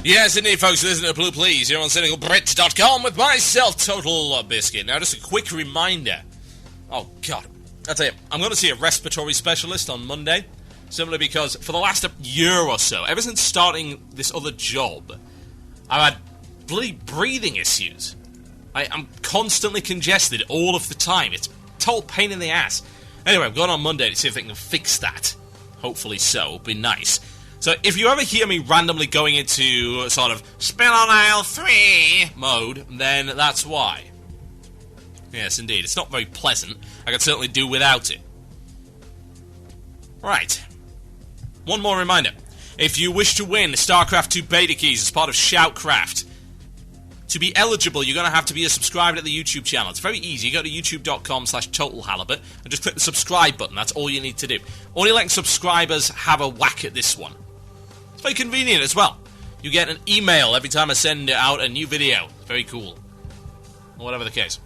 Yes, indeed, folks, listen to Blue Please here on CynicalBrit.com with myself, Total Biscuit. Now, just a quick reminder. Oh, God. I'll tell you, I'm going to see a respiratory specialist on Monday, simply because for the last year or so, ever since starting this other job, I've had bloody breathing issues. I'm constantly congested all of the time. It's a total pain in the ass. Anyway, I'm going on Monday to see if they can fix that. Hopefully so. It'll be nice. So, if you ever hear me randomly going into sort of spin on aisle 3 mode, then that's why. Yes, indeed. It's not very pleasant. I could certainly do without it. Right. One more reminder. If you wish to win StarCraft 2 beta keys as part of Shoutcraft, to be eligible, you're going to have to be a subscriber to the YouTube channel. It's very easy. You go to youtube.com/TotalHalibut and just click the subscribe button. That's all you need to do. Only letting subscribers have a whack at this one. It's very convenient as well. You get an email every time I send out a new video. It's very cool. Or whatever the case.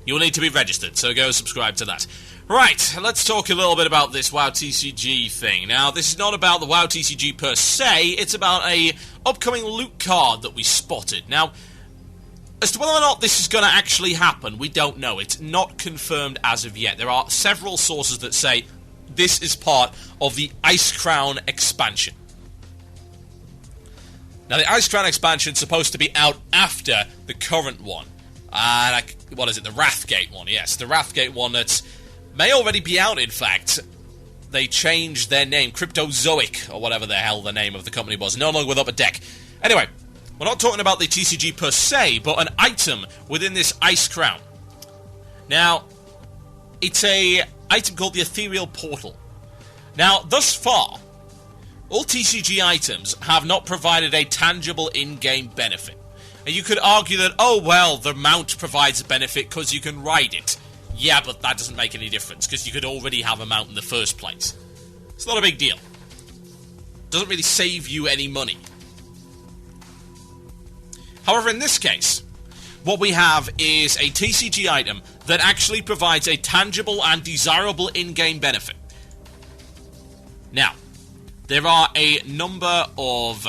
You'll need to be registered, so go subscribe to that. Right, let's talk a little bit about this WoW TCG thing. Now, this is not about the WoW TCG per se, it's about a upcoming loot card that we spotted. Now, as to whether or not this is going to actually happen, we don't know. It's not confirmed as of yet. There are several sources that say this is part of the Ice Crown expansion. Now, the Ice Crown expansion is supposed to be out after the current one. What is it? The Wrathgate one, yes. The Wrathgate one that may already be out, in fact. They changed their name, Cryptozoic, or whatever the hell the name of the company was. No longer with Upper Deck. Anyway, we're not talking about the TCG per se, but an item within this Ice Crown. Now, it's a item called the Ethereal Portal. Now, thus far, all TCG items have not provided a tangible in-game benefit. And you could argue that, oh, well, the mount provides a benefit because you can ride it. Yeah, but that doesn't make any difference, because you could already have a mount in the first place. It's not a big deal. Doesn't really save you any money. However, in this case, what we have is a TCG item that actually provides a tangible and desirable in-game benefit. Now, there are a number of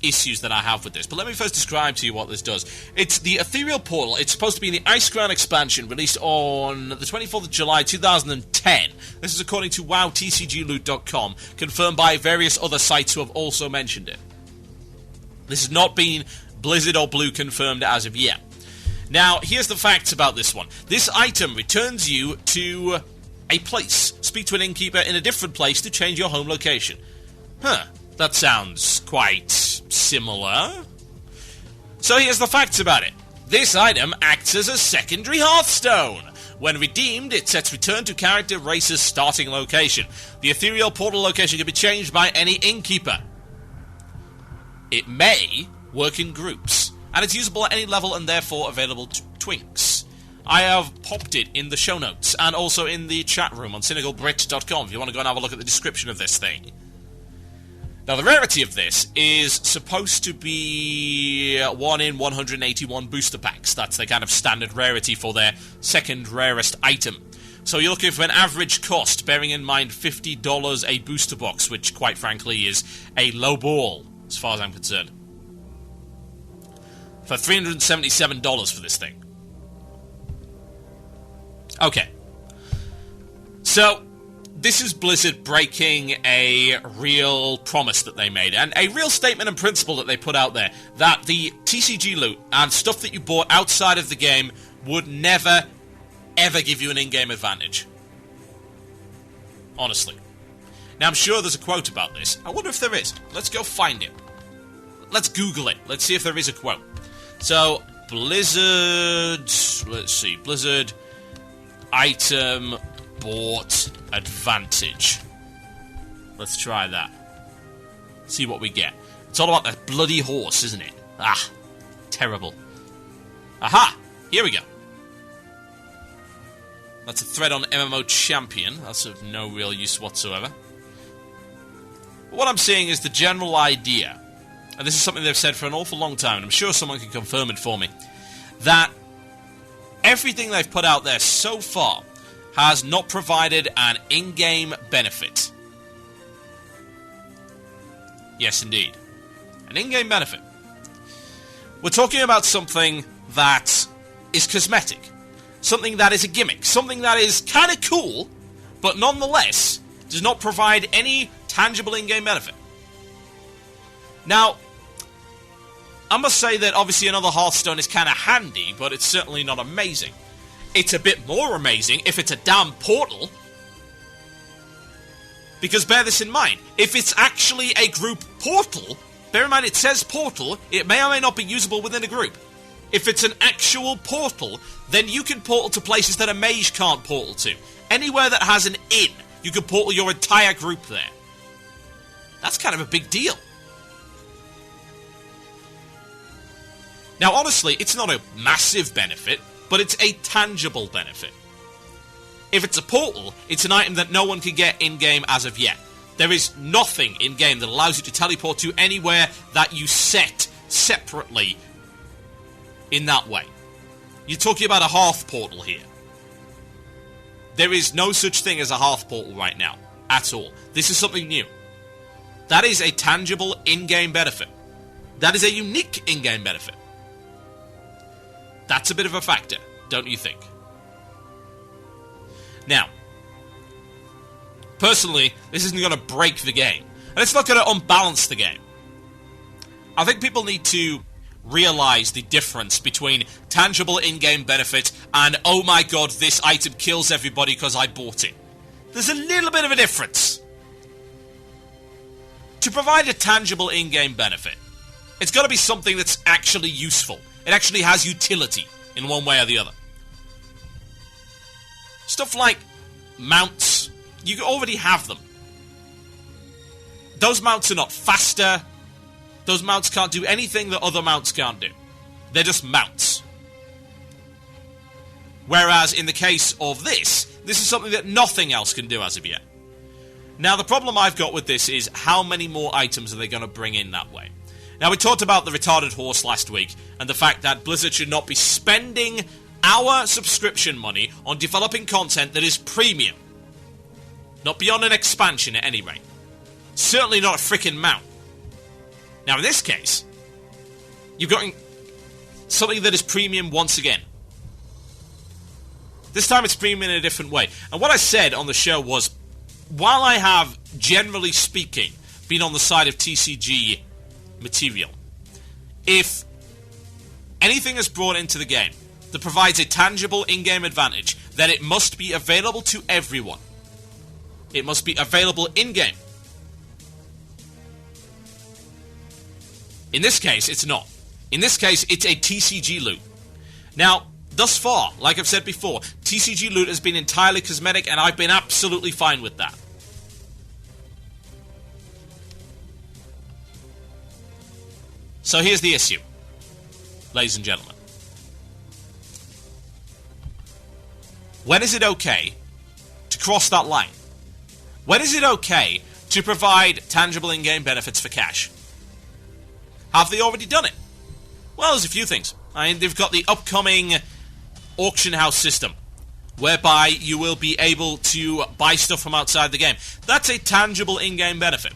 issues that I have with this, but let me first describe to you what this does. It's the Ethereal Portal. It's supposed to be in the Ice Crown expansion, released on the 24th of July 2010. This is according to WoWTCGloot.com, confirmed by various other sites who have also mentioned it. This has not been Blizzard or Blue confirmed as of yet. Now, here's the facts about this one. This item returns you to a place. Speak to an innkeeper in a different place to change your home location. Huh. That sounds quite similar. So here's the facts about it. This item acts as a secondary Hearthstone. When redeemed, it sets return to character race's starting location. The Ethereal Portal location can be changed by any innkeeper. It may work in groups, and it's usable at any level and therefore available to twinks. I have popped it in the show notes and also in the chat room on CynicalBrit.com if you want to go and have a look at the description of this thing. Now, the rarity of this is supposed to be 1 in 181 booster packs. That's the kind of standard rarity for their second rarest item. So you're looking for an average cost, bearing in mind $50 a booster box, which, quite frankly, is a low ball, as far as I'm concerned. For $377 for this thing. Okay. So this is Blizzard breaking a real promise that they made, and a real statement and principle that they put out there, that the TCG loot and stuff that you bought outside of the game would never, ever give you an in-game advantage. Honestly. Now, I'm sure there's a quote about this. I wonder if there is. Let's go find it. Let's Google it. Let's see if there is a quote. So, Blizzard... Let's see. Blizzard item bought advantage. Let's try that. See what we get. It's all about that bloody horse, isn't it? Ah, terrible. Aha! Here we go. That's a thread on MMO Champion. That's of no real use whatsoever. But what I'm seeing is the general idea, and this is something they've said for an awful long time, and I'm sure someone can confirm it for me, that everything they've put out there so far has not provided an in-game benefit. Yes, indeed. An in-game benefit. We're talking about something that is cosmetic. Something that is a gimmick. Something that is kind of cool, but nonetheless does not provide any tangible in-game benefit. Now, I must say that obviously another Hearthstone is kind of handy, but it's certainly not amazing. It's a bit more amazing if it's a damn portal. Because bear this in mind, if it's actually a group portal, bear in mind it says portal, it may or may not be usable within a group. If it's an actual portal, then you can portal to places that a mage can't portal to. Anywhere that has an inn, you can portal your entire group there. That's kind of a big deal. Now, honestly, it's not a massive benefit, but it's a tangible benefit. If it's a portal, it's an item that no one can get in-game as of yet. There is nothing in-game that allows you to teleport to anywhere that you set separately in that way. You're talking about a Hearth portal here. There is no such thing as a Hearth portal right now, at all. This is something new. That is a tangible in-game benefit. That is a unique in-game benefit. That's a bit of a factor, don't you think? Now, personally, this isn't going to break the game. And it's not going to unbalance the game. I think people need to realize the difference between tangible in-game benefit and, oh my god, this item kills everybody because I bought it. There's a little bit of a difference. To provide a tangible in-game benefit, it's got to be something that's actually useful. It actually has utility in one way or the other. Stuff like mounts, you already have them. Those mounts are not faster. Those mounts can't do anything that other mounts can't do. They're just mounts. Whereas in the case of this is something that nothing else can do as of yet. Now the problem I've got with this is how many more items are they going to bring in that way? Now we talked about the retarded horse last week and the fact that Blizzard should not be spending our subscription money on developing content that is premium. Not beyond an expansion at any rate. Certainly not a freaking mount. Now in this case, you've got something that is premium once again. This time it's premium in a different way. And what I said on the show was, while I have, generally speaking, been on the side of TCG material, if anything is brought into the game that provides a tangible in-game advantage, then it must be available to everyone. It must be available in-game. In this case, it's not. In this case, it's a TCG loot. Now, thus far, like I've said before, TCG loot has been entirely cosmetic, and I've been absolutely fine with that. So here's the issue, ladies and gentlemen. When is it okay to cross that line? When is it okay to provide tangible in-game benefits for cash? Have they already done it? Well, there's a few things. I mean, they've got the upcoming auction house system, whereby you will be able to buy stuff from outside the game. That's a tangible in-game benefit.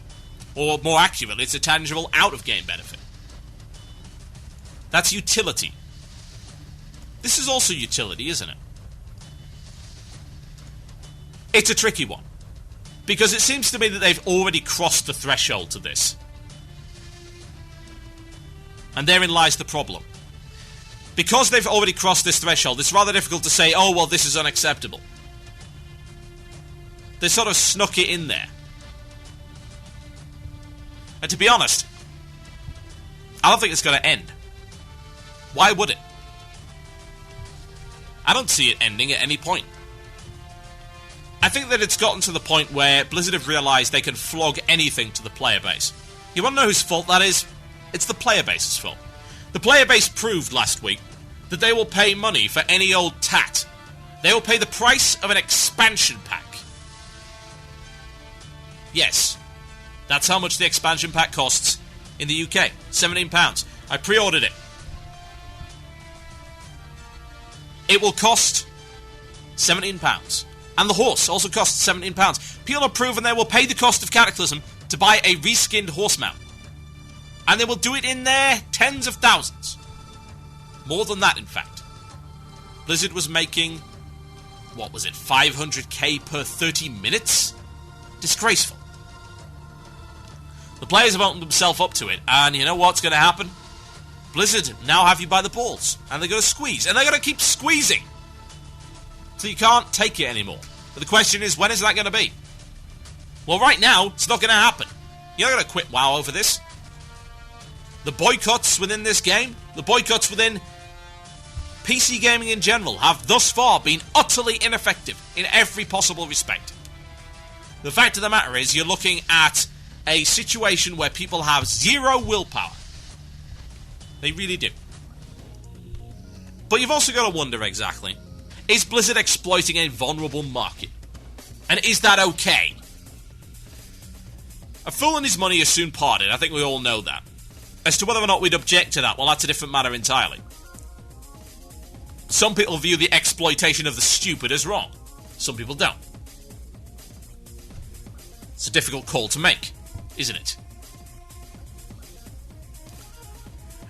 Or more accurately, it's a tangible out-of-game benefit. That's utility. This is also utility, isn't it? It's a tricky one. Because it seems to me that they've already crossed the threshold to this. And therein lies the problem. Because they've already crossed this threshold, it's rather difficult to say, oh, well, this is unacceptable. They sort of snuck it in there. And to be honest, I don't think it's going to end. Why would it? I don't see it ending at any point. I think that it's gotten to the point where Blizzard have realised they can flog anything to the player base. You want to know whose fault that is? It's the player base's fault. The player base proved last week that they will pay money for any old tat. They will pay the price of an expansion pack. Yes, that's how much the expansion pack costs in the UK. £17. I pre-ordered it. It will cost £17. And the horse also costs £17. People have proven they will pay the cost of Cataclysm to buy a reskinned horse mount. And they will do it in their tens of thousands. More than that, in fact. Blizzard was making, what was it, 500k per 30 minutes? Disgraceful. The players have opened themselves up to it, and you know what's going to happen? Blizzard now have you by the balls, and they're going to squeeze, and they're going to keep squeezing. So you can't take it anymore. But the question is, when is that going to be? Well, right now, it's not going to happen. You're not going to quit WoW over this. The boycotts within this game, the boycotts within PC gaming in general, have thus far been utterly ineffective in every possible respect. The fact of the matter is, you're looking at a situation where people have zero willpower. They really do. But you've also got to wonder exactly, is Blizzard exploiting a vulnerable market? And is that okay? A fool and his money is soon parted, I think we all know that. As to whether or not we'd object to that, well, that's a different matter entirely. Some people view the exploitation of the stupid as wrong. Some people don't. It's a difficult call to make, isn't it?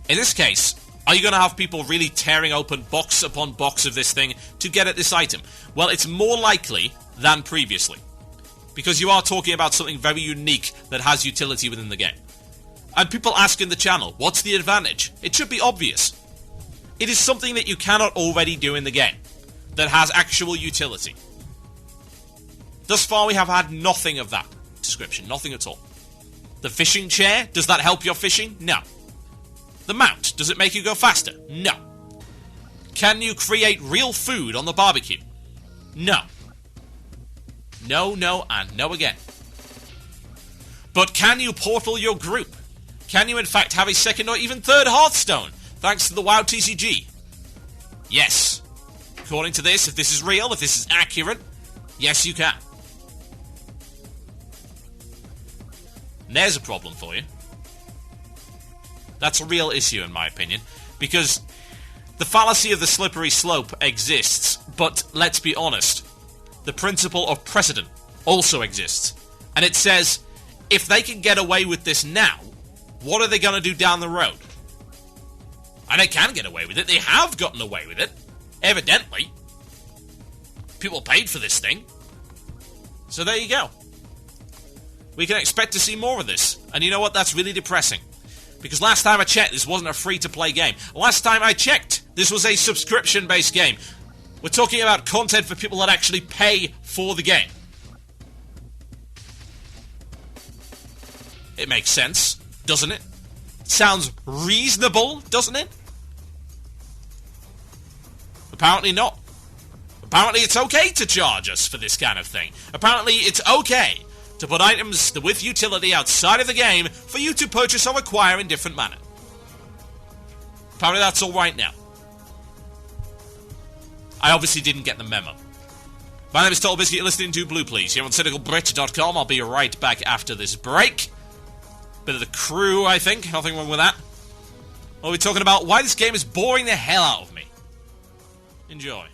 In this case, are you going to have people really tearing open box upon box of this thing to get at this item? Well, it's more likely than previously. Because you are talking about something very unique that has utility within the game. And people ask in the channel, what's the advantage? It should be obvious. It is something that you cannot already do in the game, that has actual utility. Thus far we have had nothing of that description, nothing at all. The fishing chair, does that help your fishing? No. The mount, does it make you go faster? No. Can you create real food on the barbecue? No. No, no, and no again. But can you portal your group? Can you in fact have a second or even third Hearthstone, thanks to the WoW TCG? Yes. According to this, if this is real, if this is accurate, yes you can. And there's a problem for you. That's a real issue in my opinion, because the fallacy of the slippery slope exists, but let's be honest, the principle of precedent also exists. And it says, if they can get away with this now, what are they going to do down the road? And they can get away with it. They have gotten away with it. Evidently. People paid for this thing. So there you go. We can expect to see more of this. And you know what? That's really depressing. Because last time I checked, this wasn't a free-to-play game. Last time I checked, this was a subscription-based game. We're talking about content for people that actually pay for the game. It makes sense, doesn't it? Sounds reasonable, doesn't it? Apparently not. Apparently it's okay to charge us for this kind of thing. Apparently it's okay to put items with utility outside of the game for you to purchase or acquire in different manner. Apparently that's alright now. I obviously didn't get the memo. My name is Total Biscuit, you're listening to Blue Please here on CynicalBrit.com. I'll be right back after this break. Bit of the crew, I think. Nothing wrong with that. We'll be talking about why this game is boring the hell out of me. Enjoy.